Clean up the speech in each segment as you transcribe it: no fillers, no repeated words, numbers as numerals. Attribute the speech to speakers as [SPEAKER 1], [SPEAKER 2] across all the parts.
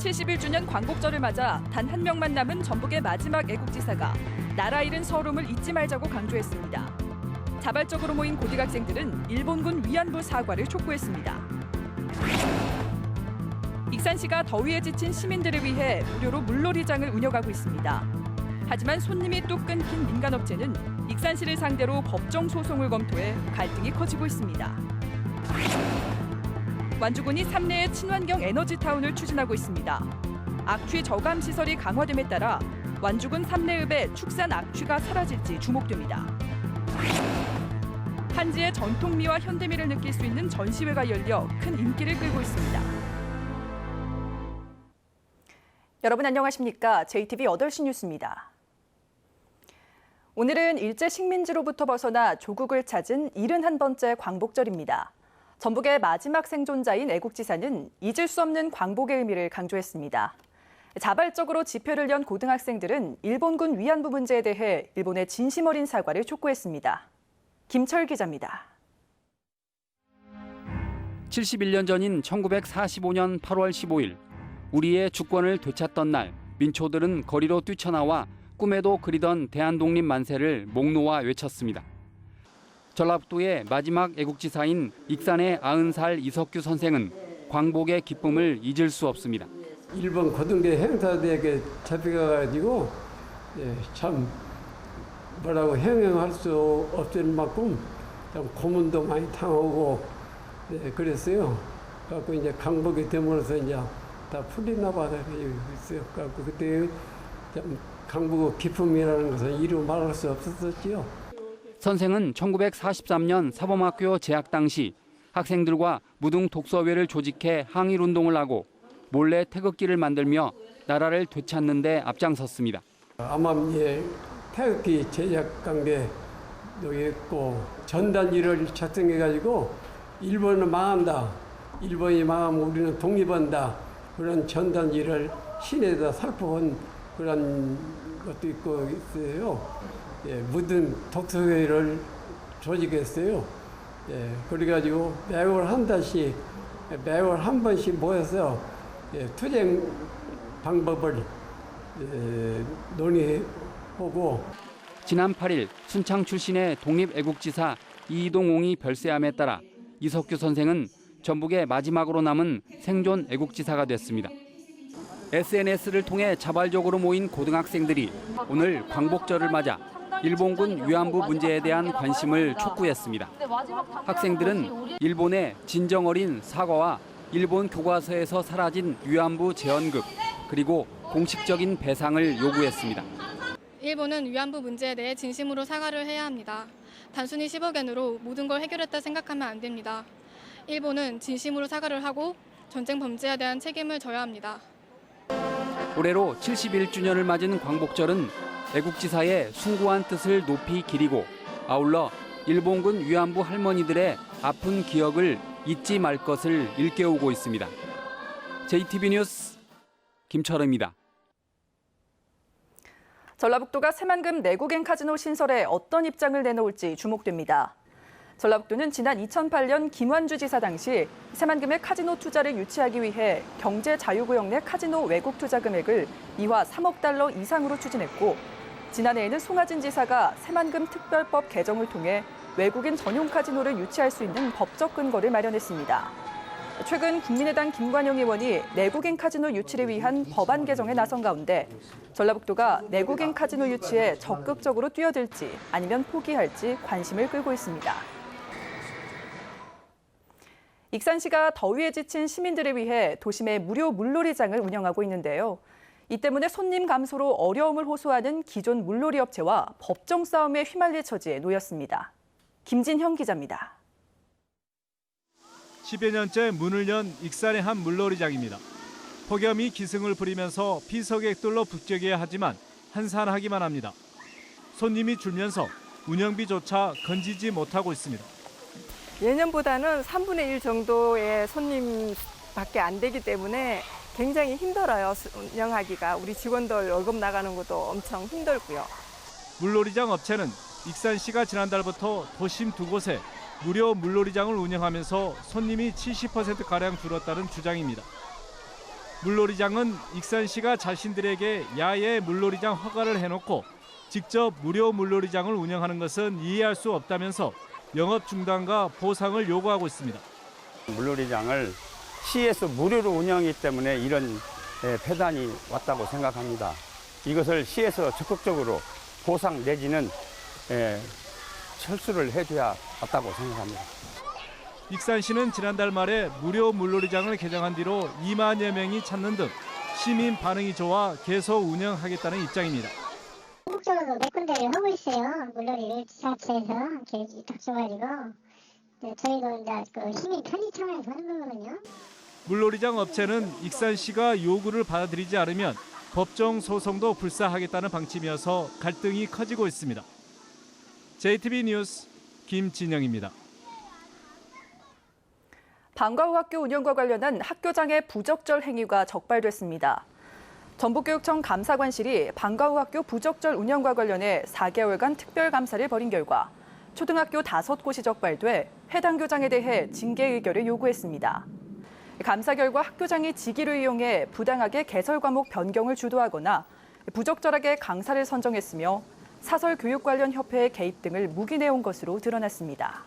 [SPEAKER 1] 71주년 광복절을 맞아 단 한 명만 남은 전북의 마지막 애국지사가 나라 잃은 서름을 잊지 말자고 강조했습니다. 자발적으로 모인 고등학생들은 일본군 위안부 사과를 촉구했습니다. 익산시가 더위에 지친 시민들을 위해 무료로 물놀이장을 운영하고 있습니다. 하지만 손님이 뚝 끊긴 민간업체는 익산시를 상대로 법정 소송을 검토해 갈등이 커지고 있습니다. 완주군이 삼내에 친환경 에너지타운을 추진하고 있습니다. 악취 저감 시설이 강화됨에 따라 완주군 삼내읍의 축산 악취가 사라질지 주목됩니다. 한지의 전통미와 현대미를 느낄 수 있는 전시회가 열려 큰 인기를 끌고 있습니다. 여러분 안녕하십니까? JTV 8시 뉴스입니다. 오늘은 일제 식민지로부터 벗어나 조국을 찾은 71번째 광복절입니다. 전북의 마지막 생존자인 애국지사는 잊을 수 없는 광복의 의미를 강조했습니다. 자발적으로 집회를 연 고등학생들은 일본군 위안부 문제에 대해 일본의 진심 어린 사과를 촉구했습니다. 김철 기자입니다.
[SPEAKER 2] 71년 전인 1945년 8월 15일 우리의 주권을 되찾던 날 민초들은 거리로 뛰쳐나와 꿈에도 그리던 대한독립 만세를 목 놓아 외쳤습니다. 전라북도의 마지막 애국지사인 익산의 90살 이석규 선생은 광복의 기쁨을 잊을 수 없습니다.
[SPEAKER 3] 일본 고등대 행사대에 잡혀가지고 참 뭐라고 해명할 수 없을 만큼 참 고문도 많이 당하고 그랬어요. 그래서 이제 광복이 되면서 이제 다 풀리나 봐요. 그래서 그때 참 광복의 기쁨이라는 것은 이루 말할 수 없었지요.
[SPEAKER 2] 선생은 1943년 사범학교 재학 당시 학생들과 무등 독서회를 조직해 항일운동을 하고 몰래 태극기를 만들며 나라를 되찾는 데 앞장섰습니다.
[SPEAKER 3] 암암리에 태극기 제작한 게 여기 있고 전단지를 작성해가지고 일본은 망한다. 일본이 망하면 우리는 독립한다. 그런 전단지를 시내에다 살포한 그런 것도 있고 있어요. 무등 독서회를 조직했어요. 그래가지고 매월 한 달씩, 매월 한 번씩 모여서 투쟁 방법을 논의하고.
[SPEAKER 2] 지난 8일 순창 출신의 독립애국지사 이동홍이 별세함에 따라 이석규 선생은 전북의 마지막으로 남은 생존 애국지사가 됐습니다. SNS를 통해 자발적으로 모인 고등학생들이 오늘 광복절을 맞아 일본군 위안부 문제에 대한 관심을 촉구했습니다. 학생들은 일본의 진정 어린 사과와 일본 교과서에서 사라진 위안부 재헌급 그리고 공식적인 배상을 요구했습니다.
[SPEAKER 4] 일본은 위안부 문제에 대해 진심으로 사과를 해야 합니다. 단순히 10억엔으로 모든 걸 해결했다 생각하면 안 됩니다. 일본은 진심으로 사과를 하고 전쟁 범죄에 대한 책임을 져야 합니다.
[SPEAKER 2] 올해로 71주년을 맞은 광복절은 애국지사의 숭고한 뜻을 높이 기리고 아울러 일본군 위안부 할머니들의 아픈 기억을 잊지 말 것을 일깨우고 있습니다. JTB 뉴스 김철입니다.
[SPEAKER 1] 전라북도가 새만금 내국행 카지노 신설에 어떤 입장을 내놓을지 주목됩니다. 전라북도는 지난 2008년 김완주 지사 당시 새만금의 카지노 투자를 유치하기 위해 경제자유구역 내 카지노 외국 투자 금액을 이화 3억 달러 이상으로 추진했고 지난해에는 송하진 지사가 새만금 특별법 개정을 통해 외국인 전용 카지노를 유치할 수 있는 법적 근거를 마련했습니다. 최근 국민의당 김관영 의원이 내국인 카지노 유치를 위한 법안 개정에 나선 가운데 전라북도가 내국인 카지노 유치에 적극적으로 뛰어들지 아니면 포기할지 관심을 끌고 있습니다. 익산시가 더위에 지친 시민들을 위해 도심에 무료 물놀이장을 운영하고 있는데요. 이 때문에 손님 감소로 어려움을 호소하는 기존 물놀이 업체와 법정 싸움에 휘말릴 처지에 놓였습니다. 김진형 기자입니다.
[SPEAKER 5] 10여 년째 문을 연 익산의 한 물놀이장입니다. 폭염이 기승을 부리면서 피서객들로 북적여야 하지만 한산하기만 합니다. 손님이 줄면서 운영비조차 건지지 못하고 있습니다.
[SPEAKER 6] 예년보다는 3분의 1 정도의 손님밖에 안 되기 때문에 굉장히 힘들어요. 운영하기가. 우리 직원들 월급 나가는 것도 엄청 힘들고요.
[SPEAKER 5] 물놀이장 업체는 익산시가 지난달부터 도심 두 곳에 무료 물놀이장을 운영하면서 손님이 70%가량 줄었다는 주장입니다. 물놀이장은 익산시가 자신들에게 야외 물놀이장 허가를 해놓고 직접 무료 물놀이장을 운영하는 것은 이해할 수 없다면서 영업 중단과 보상을 요구하고 있습니다.
[SPEAKER 7] 물놀이장을 시에서 무료로 운영하기 때문에 이런 폐단이 왔다고 생각합니다. 이것을 시에서 적극적으로 보상 내지는 철수를 해줘야 맞다고 생각합니다.
[SPEAKER 5] 익산시는 지난달 말에 무료 물놀이장을 개장한 뒤로 2만여 명이 찾는 등 시민 반응이 좋아 계속 운영하겠다는 입장입니다.
[SPEAKER 8] 전국적으로 몇 군데를 하고 있어요. 물놀이를 지자체에서 계획이 딱 줘가지고 저희도 이제 그 힘이 편의 차원에서 하는 거거든요.
[SPEAKER 5] 물놀이장 업체는 익산시가 요구를 받아들이지 않으면 법정 소송도 불사하겠다는 방침이어서 갈등이 커지고 있습니다. JTB 뉴스 김진영입니다.
[SPEAKER 1] 방과 후 학교 운영과 관련한 학교장의 부적절 행위가 적발됐습니다. 전북교육청 감사관실이 방과 후 학교 부적절 운영과 관련해 4개월간 특별감사를 벌인 결과 초등학교 5곳이 적발돼 해당 교장에 대해 징계 의결을 요구했습니다. 감사 결과 학교장이 직위를 이용해 부당하게 개설 과목 변경을 주도하거나 부적절하게 강사를 선정했으며 사설 교육 관련 협회의 개입 등을 묵인해온 것으로 드러났습니다.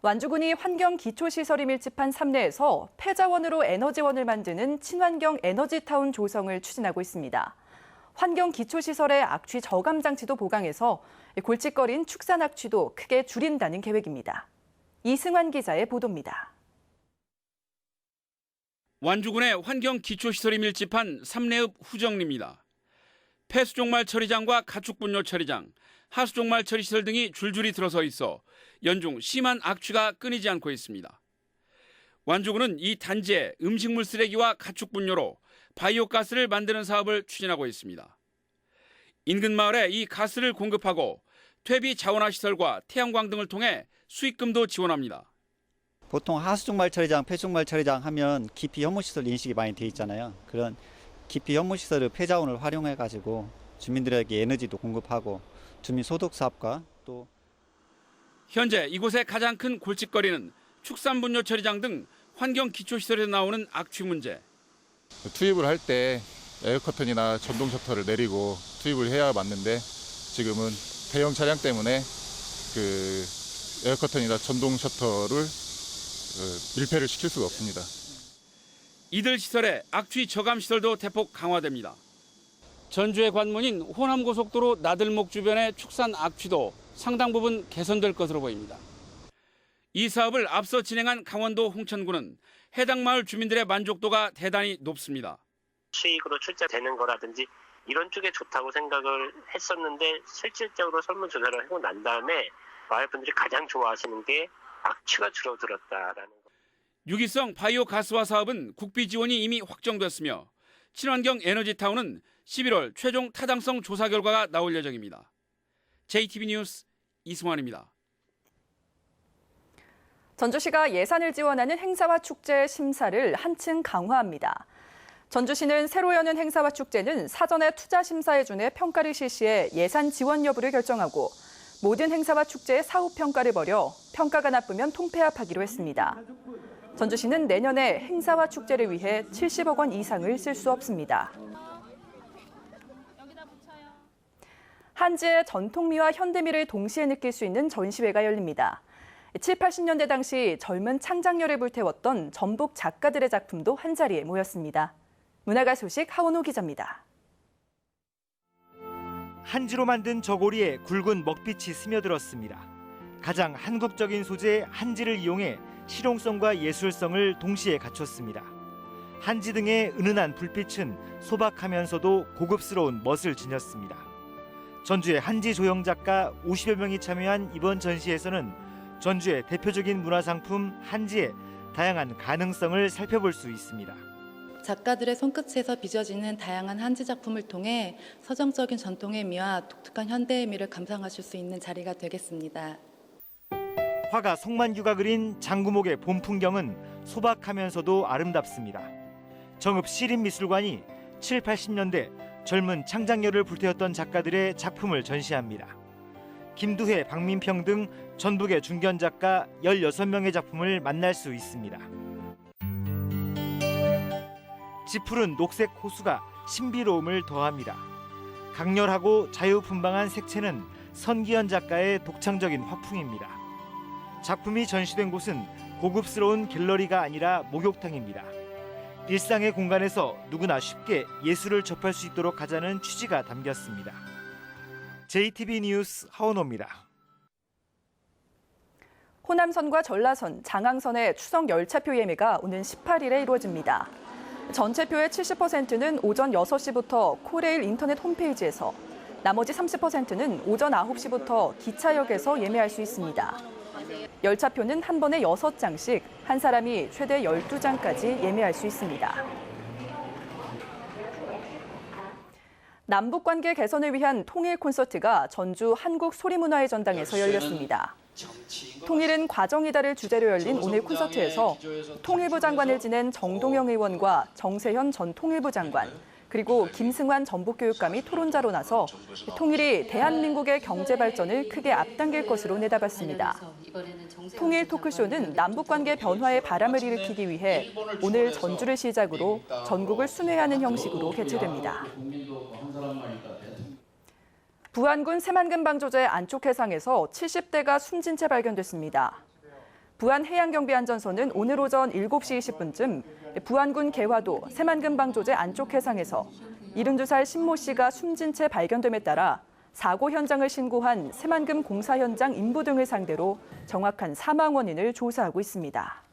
[SPEAKER 1] 완주군이 환경 기초시설이 밀집한 삼내에서 폐자원으로 에너지원을 만드는 친환경 에너지타운 조성을 추진하고 있습니다. 환경 기초시설의 악취 저감 장치도 보강해서 골칫거리인 축산 악취도 크게 줄인다는 계획입니다. 이승환 기자의 보도입니다.
[SPEAKER 2] 완주군의 환경 기초시설이 밀집한 삼내읍 후정리입니다. 폐수종말 처리장과 가축분뇨 처리장, 하수종말 처리시설 등이 줄줄이 들어서 있어 연중 심한 악취가 끊이지 않고 있습니다. 완주군은 이 단지에 음식물 쓰레기와 가축분뇨로 바이오가스를 만드는 사업을 추진하고 있습니다. 인근 마을에 이 가스를 공급하고 퇴비 자원화 시설과 태양광 등을 통해 수익금도 지원합니다.
[SPEAKER 9] 보통 하수종말 처리장, 폐수종말 처리장 하면 기피 혐오시설 인식이 많이 돼 있잖아요. 그런 기피 혐오시설의 폐자원을 활용해가지고 주민들에게 에너지도 공급하고 주민 소득 사업과 또
[SPEAKER 2] 현재 이곳의 가장 큰 골칫거리는 축산분뇨 처리장 등 환경 기초시설에서 나오는 악취 문제.
[SPEAKER 10] 투입을 할 때 에어커튼이나 전동 셔터를 내리고 투입을 해야 맞는데 지금은 대형 차량 때문에 그 에어커튼이나 전동 셔터를 밀폐를 시킬 수가 없습니다.
[SPEAKER 2] 이들 시설에 악취 저감 시설도 대폭 강화됩니다. 전주의 관문인 호남고속도로 나들목 주변의 축산 악취도 상당 부분 개선될 것으로 보입니다. 이 사업을 앞서 진행한 강원도 홍천군은 해당 마을 주민들의 만족도가 대단히 높습니다.
[SPEAKER 11] 수익으로 출자되는 거라든지 이런 쪽에 좋다고 생각을 했었는데 실질적으로 설문조사를 하고 난 다음에 마을 분들이 가장 좋아하시는 게 악취가 줄어들었다라는 거.
[SPEAKER 2] 유기성 바이오 가스화 사업은 국비 지원이 이미 확정됐으며 친환경 에너지타운은 11월 최종 타당성 조사 결과가 나올 예정입니다. JTB 뉴스 이승환입니다.
[SPEAKER 1] 전주시가 예산을 지원하는 행사와 축제 심사를 한층 강화합니다. 전주시는 새로 여는 행사와 축제는 사전에 투자 심사에 준해 평가를 실시해 예산 지원 여부를 결정하고 모든 행사와 축제의 사후 평가를 벌여 평가가 나쁘면 통폐합하기로 했습니다. 전주시는 내년에 행사와 축제를 위해 70억 원 이상을 쓸 수 없습니다. 한지의 전통미와 현대미를 동시에 느낄 수 있는 전시회가 열립니다. 7, 80년대 당시 젊은 창작열을 불태웠던 전북 작가들의 작품도 한자리에 모였습니다. 문화가 소식 하원호 기자입니다.
[SPEAKER 12] 한지로 만든 저고리에 굵은 먹빛이 스며들었습니다. 가장 한국적인 소재 한지를 이용해 실용성과 예술성을 동시에 갖췄습니다. 한지 등의 은은한 불빛은 소박하면서도 고급스러운 멋을 지녔습니다. 전주의 한지 조형 작가 50여 명이 참여한 이번 전시에서는 전주의 대표적인 문화상품 한지의 다양한 가능성을 살펴볼 수 있습니다.
[SPEAKER 13] 작가들의 손끝에서 빚어지는 다양한 한지 작품을 통해 서정적인 전통의 미와 독특한 현대의 미를 감상하실 수 있는 자리가 되겠습니다.
[SPEAKER 12] 화가 송만규가 그린 장구목의 봄 풍경은 소박하면서도 아름답습니다. 정읍 시립미술관이 7, 80년대 젊은 창작열을 불태웠던 작가들의 작품을 전시합니다. 김두해, 박민평 등 전북의 중견 작가 16명의 작품을 만날 수 있습니다. 짙푸른 녹색 호수가 신비로움을 더합니다. 강렬하고 자유분방한 색채는 선기현 작가의 독창적인 화풍입니다. 작품이 전시된 곳은 고급스러운 갤러리가 아니라 목욕탕입니다. 일상의 공간에서 누구나 쉽게 예술을 접할 수 있도록 하자는 취지가 담겼습니다. JTB 뉴스 하원호입니다.
[SPEAKER 1] 호남선과 전라선, 장항선의 추석 열차표 예매가 오는 18일에 이루어집니다. 전체 표의 70%는 오전 6시부터 코레일 인터넷 홈페이지에서, 나머지 30%는 오전 9시부터 기차역에서 예매할 수 있습니다. 열차표는 한 번에 6장씩, 한 사람이 최대 12장까지 예매할 수 있습니다. 남북관계 개선을 위한 통일 콘서트가 전주 한국소리문화의 전당에서 열렸습니다. 통일은 과정이다를 주제로 열린 오늘 콘서트에서 통일부 장관을 지낸 정동영 의원과 정세현 전 통일부 장관, 그리고 김승환 전북교육감이 토론자로 나서 통일이 대한민국의 경제 발전을 크게 앞당길 것으로 내다봤습니다. 통일 토크쇼는 남북관계 변화의 바람을 일으키기 위해 오늘 전주를 시작으로 전국을 순회하는 형식으로 개최됩니다. 부안군 새만금방조제 안쪽 해상에서 70대가 숨진 채 발견됐습니다. 부안해양경비안전소는 오늘 오전 7시 20분쯤 부안군 개화도 새만금방조제 안쪽 해상에서 72살 신모 씨가 숨진 채 발견됨에 따라 사고 현장을 신고한 새만금 공사 현장 인부 등을 상대로 정확한 사망 원인을 조사하고 있습니다.